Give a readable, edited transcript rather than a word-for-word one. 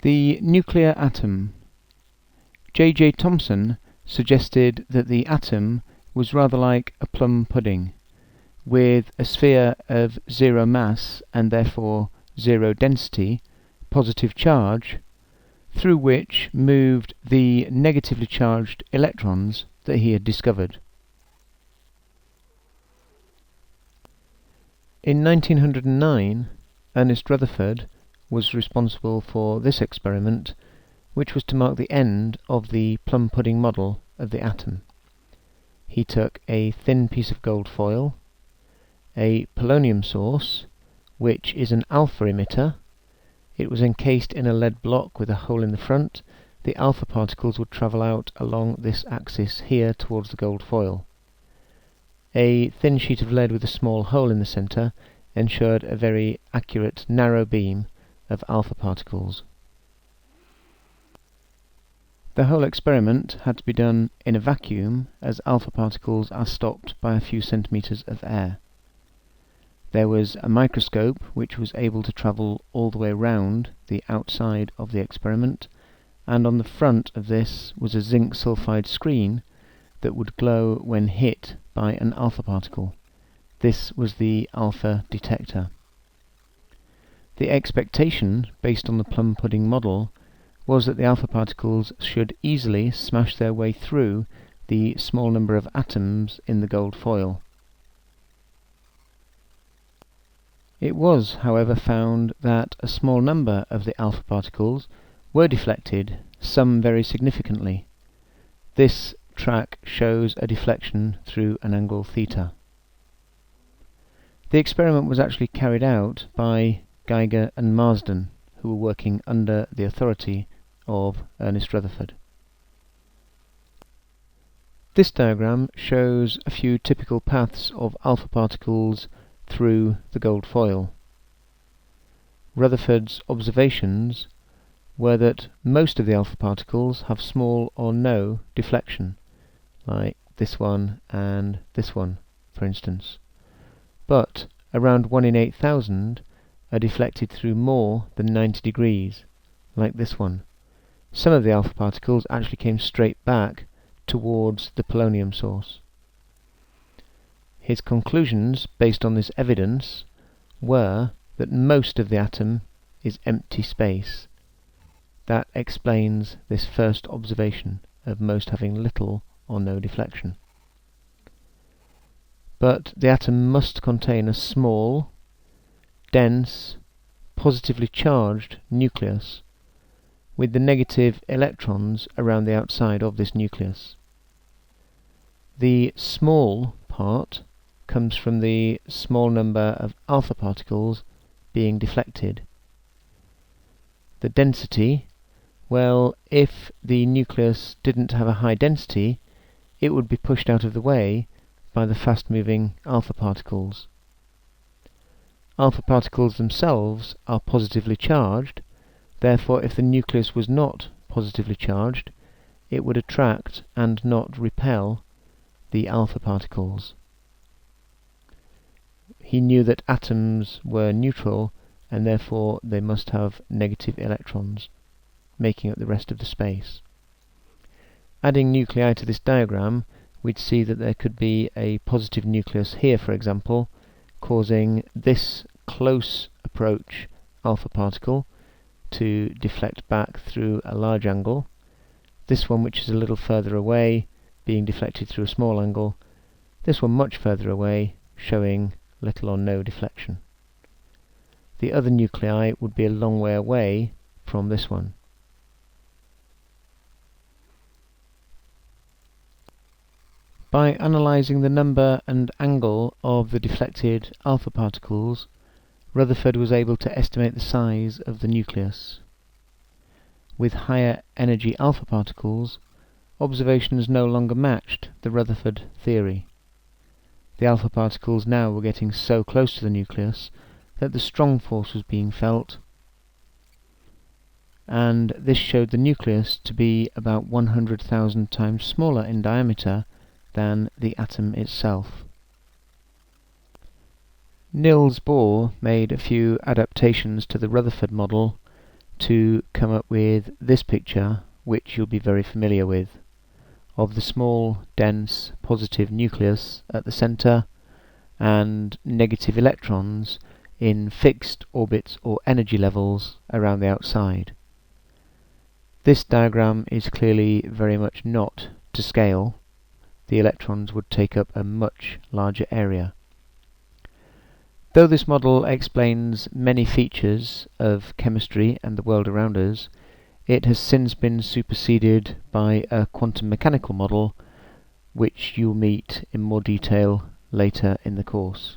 The nuclear atom. J. Thomson suggested that the atom was rather like a plum pudding, with a sphere of zero mass and therefore zero density, positive charge, through which moved the negatively charged electrons that he had discovered. In 1909, Ernest Rutherford was responsible for this experiment, which was to mark the end of the plum pudding model of the atom. He took a thin piece of gold foil, a polonium source, which is an alpha emitter. It was encased in a lead block with a hole in the front. The alpha particles would travel out along this axis here towards the gold foil. A thin sheet of lead with a small hole in the centre ensured a very accurate narrow beam of alpha particles. The whole experiment had to be done in a vacuum, as alpha particles are stopped by a few centimetres of air. There was a microscope which was able to travel all the way round the outside of the experiment, and on the front of this was a zinc sulfide screen that would glow when hit by an alpha particle. This was the alpha detector. The expectation, based on the plum pudding model, was that the alpha particles should easily smash their way through the small number of atoms in the gold foil. It was, however, found that a small number of the alpha particles were deflected, some very significantly. This track shows a deflection through an angle theta. The experiment was actually carried out by Geiger and Marsden, who were working under the authority of Ernest Rutherford. This diagram shows a few typical paths of alpha particles through the gold foil. Rutherford's observations were that most of the alpha particles have small or no deflection, like this one and this one, for instance. But around 1 in 8,000 are deflected through more than 90 degrees, like this one. Some of the alpha particles actually came straight back towards the polonium source. His conclusions, based on this evidence, were that most of the atom is empty space. That explains this first observation of most having little or no deflection. But the atom must contain a small, dense, positively charged nucleus, with the negative electrons around the outside of this nucleus. The small part comes from the small number of alpha particles being deflected. The density, well, if the nucleus didn't have a high density, it would be pushed out of the way by the fast-moving alpha particles. Alpha particles themselves are positively charged, therefore if the nucleus was not positively charged, it would attract and not repel the alpha particles. He knew that atoms were neutral, and therefore they must have negative electrons, making up the rest of the space. Adding nuclei to this diagram, we'd see that there could be a positive nucleus here, for example, causing this close approach alpha particle to deflect back through a large angle, this one, which is a little further away, being deflected through a small angle, this one much further away, showing little or no deflection. The other nuclei would be a long way away from this one. By analysing the number and angle of the deflected alpha particles, Rutherford was able to estimate the size of the nucleus. With higher energy alpha particles, observations no longer matched the Rutherford theory. The alpha particles now were getting so close to the nucleus that the strong force was being felt, and this showed the nucleus to be about 100,000 times smaller in diameter than the atom itself. Niels Bohr made a few adaptations to the Rutherford model to come up with this picture, which you'll be very familiar with, of the small, dense, positive nucleus at the center and negative electrons in fixed orbits or energy levels around the outside. This diagram is clearly very much not to scale. The electrons would take up a much larger area. Though this model explains many features of chemistry and the world around us, it has since been superseded by a quantum mechanical model, which you'll meet in more detail later in the course.